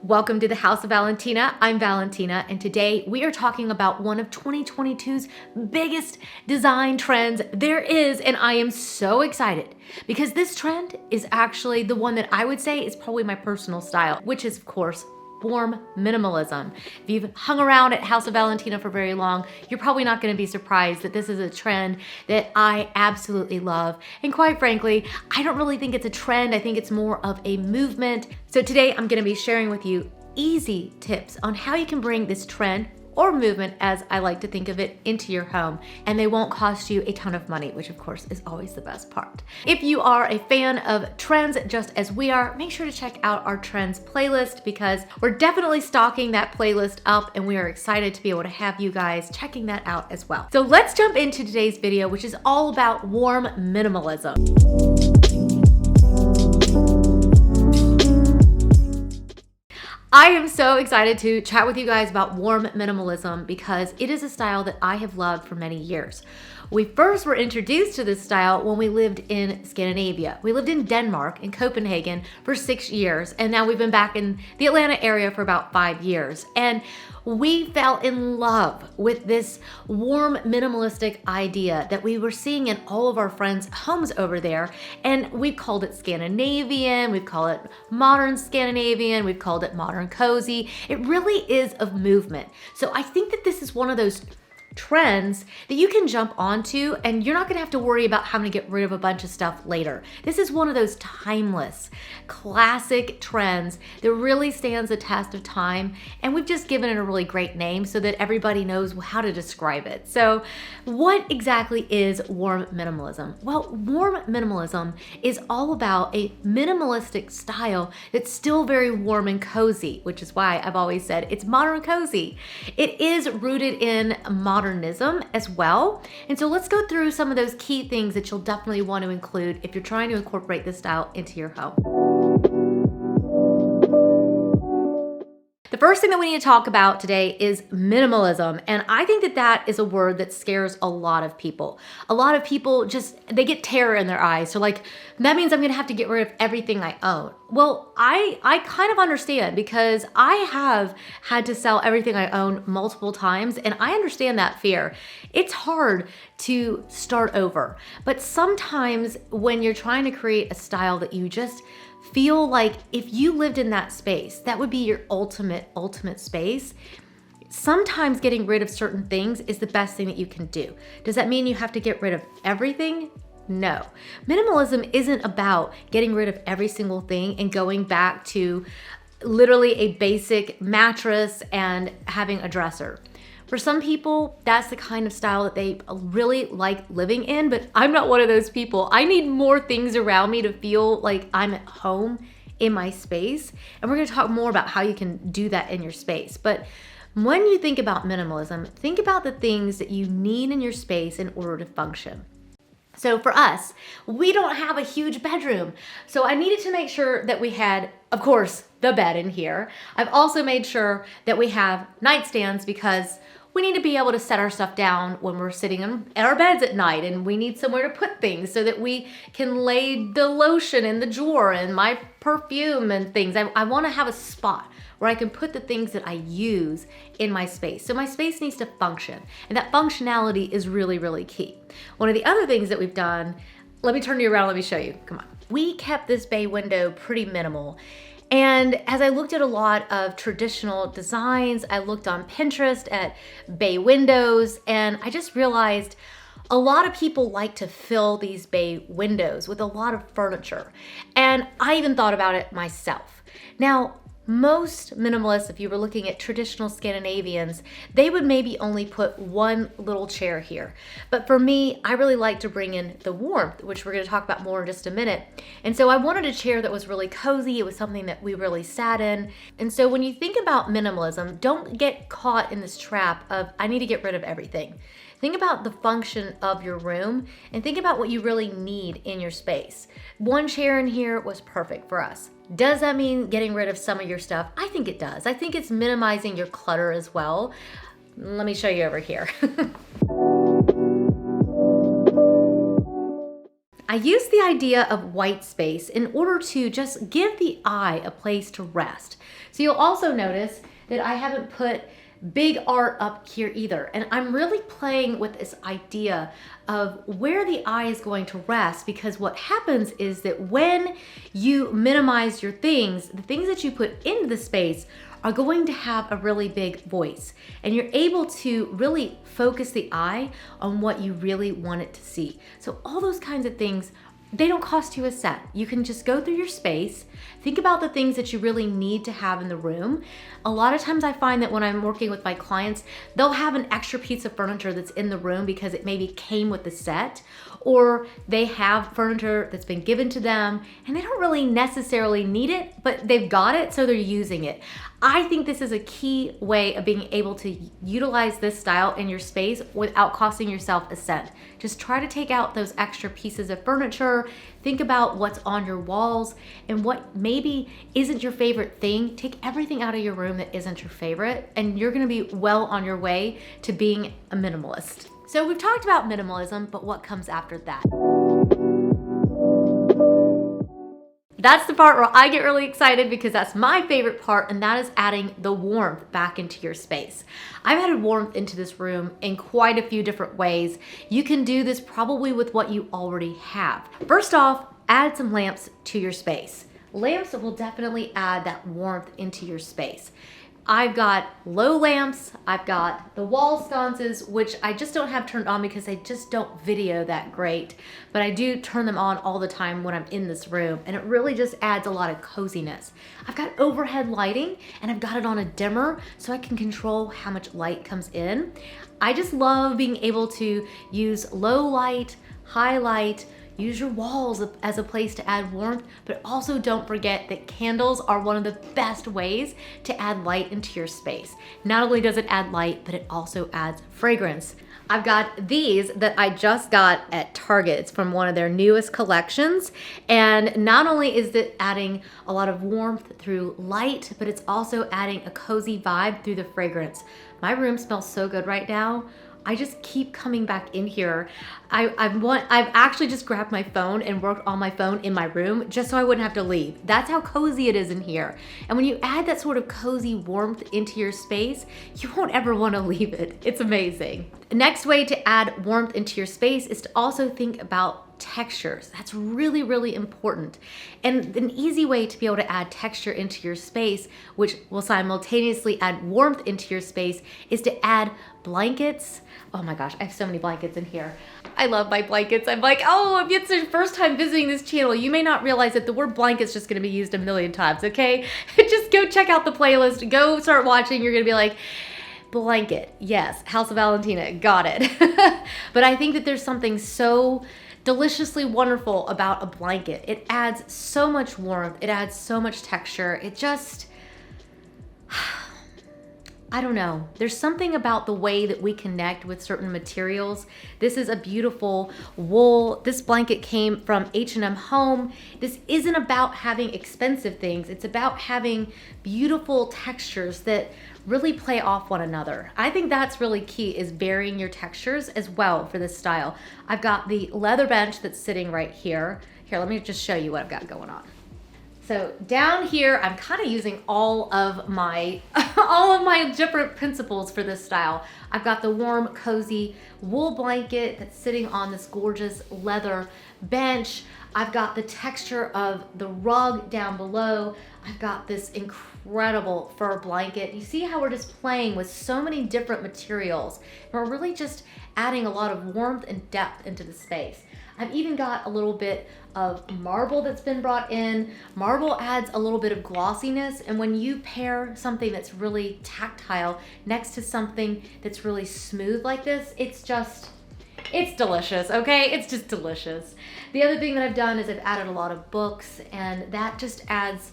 Welcome to the House of Valentina. I'm Valentina, and today we are talking about one of 2022's biggest design trends there is, and I am so excited because this trend is actually the one that I would say is probably my personal style, which is, of course, warm minimalism. If you've hung around at House of Valentina for very long, you're probably not going to be surprised that this is a trend that I absolutely love. And quite frankly, I don't really think it's a trend. I think it's more of a movement. So today I'm going to be sharing with you easy tips on how you can bring this trend or movement, as I like to think of it, into your home, and they won't cost you a ton of money, which of course is always the best part. If you are a fan of trends just as we are, make sure to check out our trends playlist because we're definitely stocking that playlist up, and we are excited to be able to have you guys checking that out as well. So let's jump into today's video, which is all about warm minimalism. I am so excited to chat with you guys about warm minimalism because it is a style that I have loved for many years. We first were introduced to this style when we lived in Scandinavia. We lived in Denmark, in Copenhagen, for 6 years, and now we've been back in the Atlanta area for about 5 years. And we fell in love with this warm minimalistic idea that we were seeing in all of our friends' homes over there. And we've called it Scandinavian, we've called it modern Scandinavian, we've called it modern cozy. It really is a movement. So I think that this is one of those trends that you can jump onto and you're not gonna have to worry about having to get rid of a bunch of stuff later. This is one of those timeless, classic trends that really stands the test of time, and we've just given it a really great name so that everybody knows how to describe it. So what exactly is warm minimalism? Well, warm minimalism is all about a minimalistic style that's still very warm and cozy, which is why I've always said it's modern cozy. It is rooted in Modernism as well. And so let's go through some of those key things that you'll definitely want to include if you're trying to incorporate this style into your home. The first thing that we need to talk about today is minimalism. And I think that that is a word that scares a lot of people. A lot of people they get terror in their eyes. So like, that means I'm gonna have to get rid of everything I own. Well, I kind of understand because I have had to sell everything I own multiple times, and I understand that fear. It's hard to start over. But sometimes when you're trying to create a style that you just feel like if you lived in that space, that would be your ultimate space. Sometimes getting rid of certain things is the best thing that you can do. Does that mean you have to get rid of everything? No. Minimalism isn't about getting rid of every single thing and going back to literally a basic mattress and having a dresser. For some people, that's the kind of style that they really like living in, but I'm not one of those people. I need more things around me to feel like I'm at home in my space. And we're gonna talk more about how you can do that in your space. But when you think about minimalism, think about the things that you need in your space in order to function. So for us, we don't have a huge bedroom. So I needed to make sure that we had, of course, the bed in here. I've also made sure that we have nightstands because we need to be able to set our stuff down when we're sitting in our beds at night, and we need somewhere to put things so that we can lay the lotion in the drawer and my perfume and things. I want to have a spot where I can put the things that I use in my space. So my space needs to function, and that functionality is really, really key. One of the other things that we've done, let me turn you around, let me show you, come on. We kept this bay window pretty minimal. And as I looked at a lot of traditional designs, I looked on Pinterest at bay windows, and I just realized a lot of people like to fill these bay windows with a lot of furniture. And I even thought about it myself. Now, most minimalists, if you were looking at traditional Scandinavians, they would maybe only put one little chair here. But for me, I really like to bring in the warmth, which we're going to talk about more in just a minute. And so I wanted a chair that was really cozy. It was something that we really sat in. And so when you think about minimalism, don't get caught in this trap of, I need to get rid of everything. Think about the function of your room and think about what you really need in your space. One chair in here was perfect for us. Does that mean getting rid of some of your stuff? I think it does. I think it's minimizing your clutter as well. Let me show you over here. I use the idea of white space in order to just give the eye a place to rest. So you'll also notice that I haven't put big art up here either. And I'm really playing with this idea of where the eye is going to rest, because what happens is that when you minimize your things, the things that you put into the space are going to have a really big voice, and you're able to really focus the eye on what you really want it to see. So all those kinds of things, they don't cost you a cent. You can just go through your space, think about the things that you really need to have in the room. A lot of times I find that when I'm working with my clients, they'll have an extra piece of furniture that's in the room because it maybe came with the set, or they have furniture that's been given to them and they don't really necessarily need it, but they've got it, so they're using it. I think this is a key way of being able to utilize this style in your space without costing yourself a cent. Just try to take out those extra pieces of furniture, think about what's on your walls and what maybe isn't your favorite thing. Take everything out of your room that isn't your favorite, and you're gonna be well on your way to being a minimalist. So we've talked about minimalism, but what comes after that? That's the part where I get really excited, because that's my favorite part, and that is adding the warmth back into your space. I've added warmth into this room in quite a few different ways. You can do this probably with what you already have. First off, add some lamps to your space. Lamps will definitely add that warmth into your space. I've got low lamps, I've got the wall sconces, which I just don't have turned on because I just don't video that great, but I do turn them on all the time when I'm in this room, and it really just adds a lot of coziness. I've got overhead lighting, and I've got it on a dimmer so I can control how much light comes in. I just love being able to use low light, high light, use your walls as a place to add warmth, but also don't forget that candles are one of the best ways to add light into your space. Not only does it add light, but it also adds fragrance. I've got these that I just got at Target. It's from one of their newest collections. And not only is it adding a lot of warmth through light, but it's also adding a cozy vibe through the fragrance. My room smells so good right now. I just keep coming back in here. I've actually just grabbed my phone and worked on my phone in my room just so I wouldn't have to leave. That's how cozy it is in here. And when you add that sort of cozy warmth into your space, you won't ever want to leave it. It's amazing. The next way to add warmth into your space is to also think about textures. That's really, really important. And an easy way to be able to add texture into your space, which will simultaneously add warmth into your space, is to add blankets. Oh my gosh, I have so many blankets in here. I love my blankets. I'm like, oh, if it's your first time visiting this channel, you may not realize that the word blanket's just gonna be used a million times, okay? Just go check out the playlist, go start watching, you're gonna be like, blanket, yes, House of Valentina, got it. But I think that there's something so deliciously wonderful about a blanket. It adds so much warmth, it adds so much texture, it just, I don't know. There's something about the way that we connect with certain materials. This is a beautiful wool. This blanket came from H&M Home. This isn't about having expensive things. It's about having beautiful textures that really play off one another. I think that's really key, is varying your textures as well for this style. I've got the leather bench that's sitting right here. Here, let me just show you what I've got going on. So down here, I'm kind of using all of my different principles for this style. I've got the warm, cozy wool blanket that's sitting on this gorgeous leather bench. I've got the texture of the rug down below. I've got this incredible fur blanket. You see how we're just playing with so many different materials. And we're really just adding a lot of warmth and depth into the space. I've even got a little bit of marble that's been brought in. Marble adds a little bit of glossiness, and when you pair something that's really tactile next to something that's really smooth like this, it's delicious, okay? It's just delicious. The other thing that I've done is I've added a lot of books, and that just adds,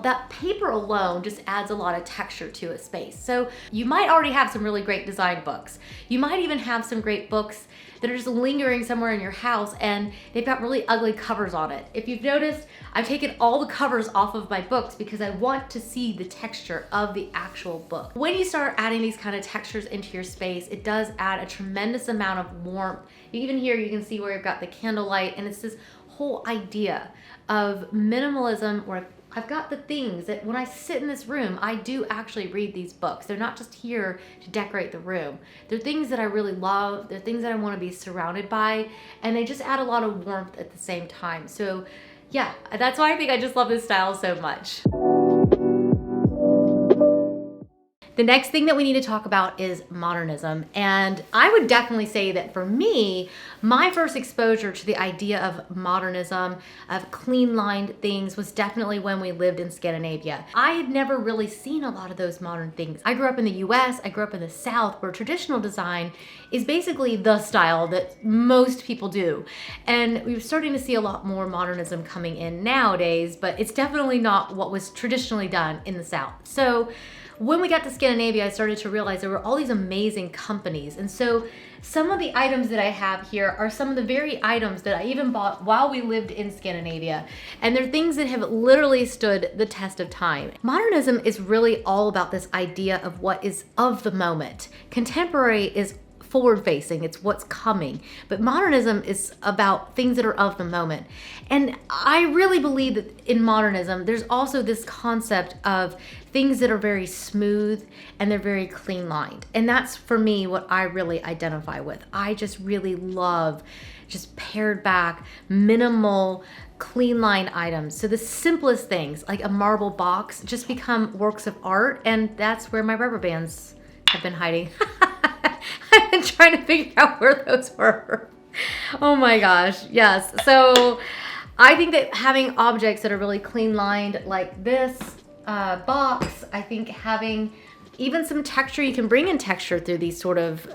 that paper alone just adds a lot of texture to a space. So you might already have some really great design books. You might even have some great books that are just lingering somewhere in your house and they've got really ugly covers on it. If you've noticed, I've taken all the covers off of my books because I want to see the texture of the actual book. When you start adding these kind of textures into your space, it does add a tremendous amount of warmth. Even here, you can see where I've got the candlelight, and it's this whole idea of minimalism, where I've got the things that when I sit in this room, I do actually read these books. They're not just here to decorate the room. They're things that I really love. They're things that I want to be surrounded by, and they just add a lot of warmth at the same time. So yeah, that's why I think I just love this style so much. The next thing that we need to talk about is modernism. And I would definitely say that for me, my first exposure to the idea of modernism, of clean lined things, was definitely when we lived in Scandinavia. I had never really seen a lot of those modern things. I grew up in the US, I grew up in the South, where traditional design is basically the style that most people do. And we're starting to see a lot more modernism coming in nowadays, but it's definitely not what was traditionally done in the South. So when we got to Scandinavia, I started to realize there were all these amazing companies. And so some of the items that I have here are some of the very items that I even bought while we lived in Scandinavia. And they're things that have literally stood the test of time. Modernism is really all about this idea of what is of the moment. Contemporary is forward facing, it's what's coming. But modernism is about things that are of the moment. And I really believe that in modernism, there's also this concept of things that are very smooth and they're very clean lined. And that's for me what I really identify with. I just really love just pared back, minimal, clean line items. So the simplest things, like a marble box, just become works of art. And that's where my rubber bands have been hiding. I've been trying to figure out where those were. Oh my gosh, yes. So I think that having objects that are really clean lined, like this box, I think having even some texture, you can bring in texture through these sort of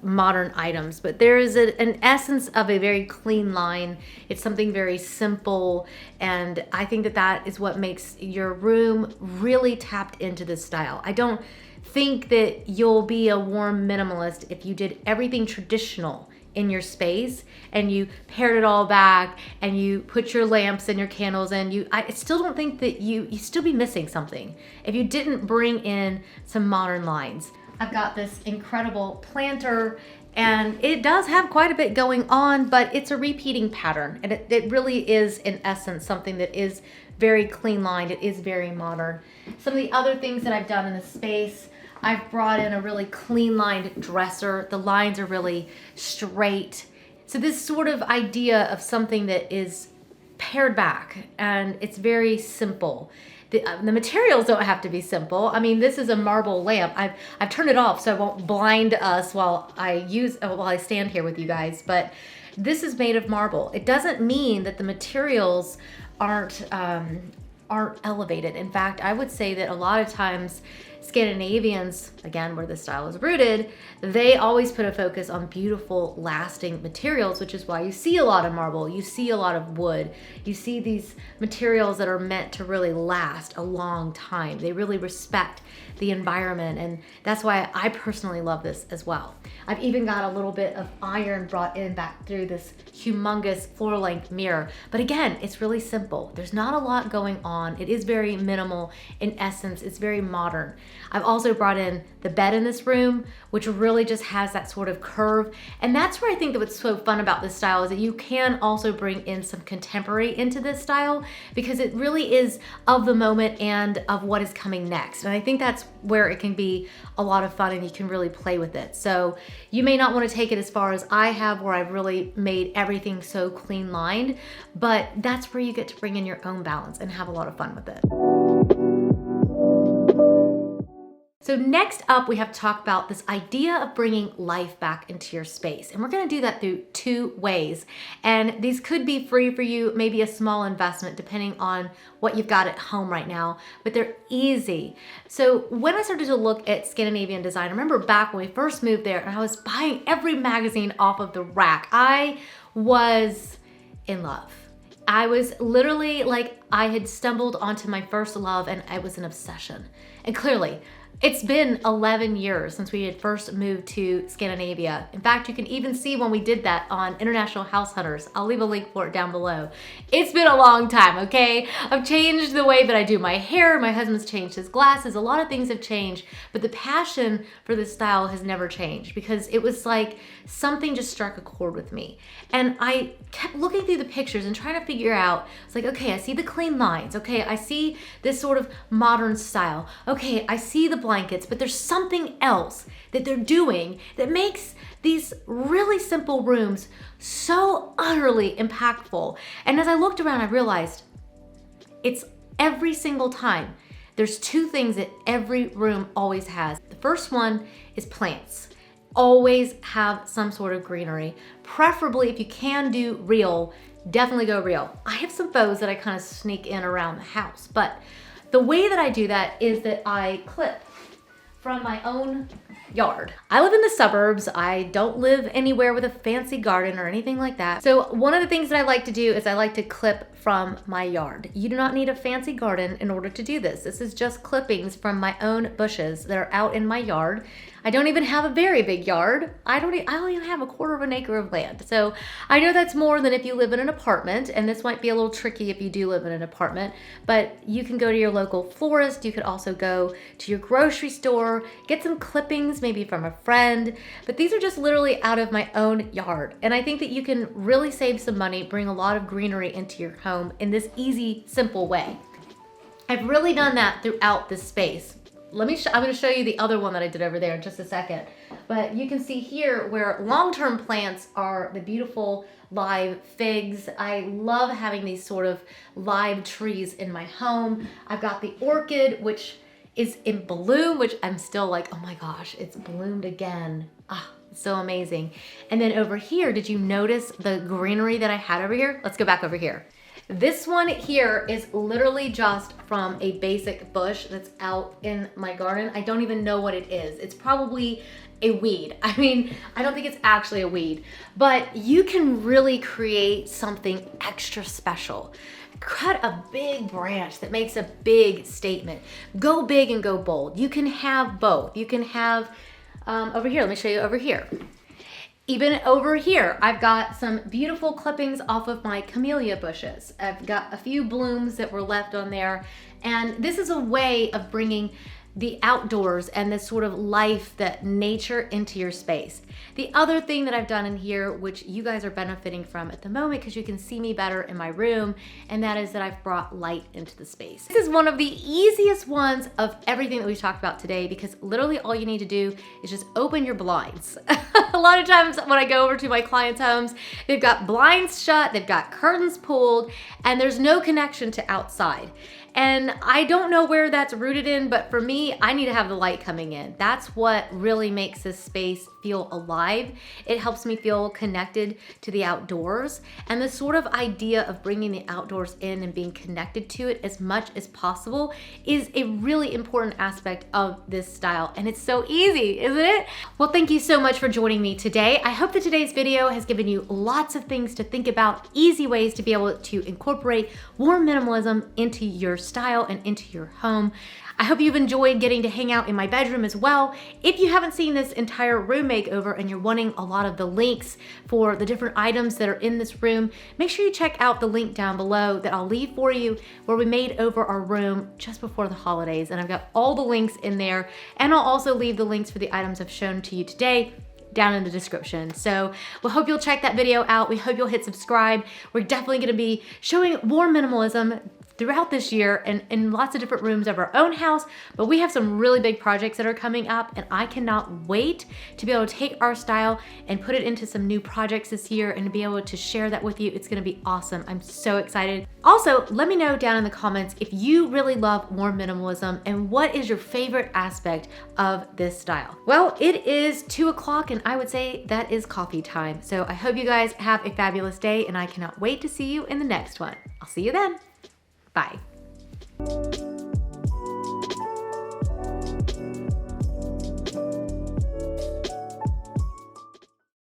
modern items, but there is an essence of a very clean line. It's something very simple, and I think that that is what makes your room really tapped into this style. I don't think that you'll be a warm minimalist if you did everything traditional in your space and you pared it all back and you put your lamps and your candles in. I still don't think that you still be missing something if you didn't bring in some modern lines. I've got this incredible planter, and it does have quite a bit going on, but it's a repeating pattern, and it really is in essence something that is very clean lined. It is very modern. Some of the other things that I've done in the space, I've brought in a really clean lined dresser. The lines are really straight. So this sort of idea of something that is pared back and it's very simple. The materials don't have to be simple. I mean, this is a marble lamp. I've turned it off so I won't blind us while I stand here with you guys, but this is made of marble. It doesn't mean that the materials aren't elevated. In fact, I would say that a lot of times Scandinavians, again, where the style is rooted, they always put a focus on beautiful, lasting materials, which is why you see a lot of marble, you see a lot of wood, you see these materials that are meant to really last a long time. They really respect the environment, and that's why I personally love this as well. I've even got a little bit of iron brought in back through this humongous floor-length mirror. But again, it's really simple. There's not a lot going on. It is very minimal in essence. It's very modern. I've also brought in the bed in this room, which really just has that sort of curve. And that's where I think that what's so fun about this style is that you can also bring in some contemporary into this style, because it really is of the moment and of what is coming next. And I think that's where it can be a lot of fun and you can really play with it. So you may not want to take it as far as I have, where I've really made everything so clean lined, but that's where you get to bring in your own balance and have a lot of fun with it. So next up, we have to talk about this idea of bringing life back into your space. And we're gonna do that through two ways. And these could be free for you, maybe a small investment, depending on what you've got at home right now, but they're easy. So when I started to look at Scandinavian design, I remember back when we first moved there and I was buying every magazine off of the rack. I was in love. I was literally like, I had stumbled onto my first love and it was an obsession. And clearly, it's been 11 years since we had first moved to Scandinavia. In fact, you can even see when we did that on International House Hunters. I'll leave a link for it down below. It's been a long time, okay? I've changed the way that I do my hair. My husband's changed his glasses. A lot of things have changed, but the passion for this style has never changed because it was like something just struck a chord with me. And I kept looking through the pictures and trying to figure out, it's like, okay, I see the clean lines. Okay, I see this sort of modern style. Okay, I see the blankets, but there's something else that they're doing that makes these really simple rooms so utterly impactful. And as I looked around, I realized it's every single time. There's two things that every room always has. The first one is plants. Always have some sort of greenery. Preferably, if you can do real, definitely go real. I have some bows that I kind of sneak in around the house, but the way that I do that is that I clip from my own yard. I live in the suburbs. I don't live anywhere with a fancy garden or anything like that. So one of the things that I like to do is I like to clip from my yard. You do not need a fancy garden in order to do this. This is just clippings from my own bushes that are out in my yard. I don't even have a very big yard. I don't even have a quarter of an acre of land. So I know that's more than if you live in an apartment, and this might be a little tricky if you do live in an apartment, but you can go to your local florist. You could also go to your grocery store, get some clippings, maybe from a friend, but these are just literally out of my own yard. And I think that you can really save some money, bring a lot of greenery into your home in this easy, simple way. I've really done that throughout this space. I'm going to show you the other one that I did over there in just a second. But you can see here where long-term plants are the beautiful live figs. I love having these sort of live trees in my home. I've got the orchid, which is in bloom, which I'm still like, oh my gosh, it's bloomed again. Ah, so amazing. And then over here, did you notice the greenery that I had over here? Let's go back over here. This one here is literally just from a basic bush that's out in my garden. I don't even know what it is. It's probably a weed. I mean, I don't think it's actually a weed, but you can really create something extra special. Cut a big branch that makes a big statement. Go big and go bold. You can have both. You can have, over here, let me show you over here. Even over here, I've got some beautiful clippings off of my camellia bushes. I've got a few blooms that were left on there. And this is a way of bringing the outdoors and this sort of life, that nature into your space. The other thing that I've done in here, which you guys are benefiting from at the moment because you can see me better in my room, and that is that I've brought light into the space. This is one of the easiest ones of everything that we've talked about today because literally all you need to do is just open your blinds. A lot of times when I go over to my clients' homes, they've got blinds shut, they've got curtains pulled, and there's no connection to outside. And I don't know where that's rooted in, but for me, I need to have the light coming in. That's what really makes this space feel alive. It helps me feel connected to the outdoors. And the sort of idea of bringing the outdoors in and being connected to it as much as possible is a really important aspect of this style. And it's so easy, isn't it? Well, thank you so much for joining me today. I hope that today's video has given you lots of things to think about, easy ways to be able to incorporate warm minimalism into your style and into your home. I hope you've enjoyed getting to hang out in my bedroom as well. If you haven't seen this entire room makeover and you're wanting a lot of the links for the different items that are in this room, make sure you check out the link down below that I'll leave for you where we made over our room just before the holidays. And I've got all the links in there, and I'll also leave the links for the items I've shown to you today down in the description. So we hope you'll check that video out. We hope you'll hit subscribe. We're definitely gonna be showing warm minimalism throughout this year and in lots of different rooms of our own house, but we have some really big projects that are coming up, and I cannot wait to be able to take our style and put it into some new projects this year and to be able to share that with you. It's gonna be awesome. I'm so excited. Also, let me know down in the comments if you really love warm minimalism and what is your favorite aspect of this style. Well, it is 2 o'clock and I would say that is coffee time. So I hope you guys have a fabulous day, and I cannot wait to see you in the next one. I'll see you then. Bye.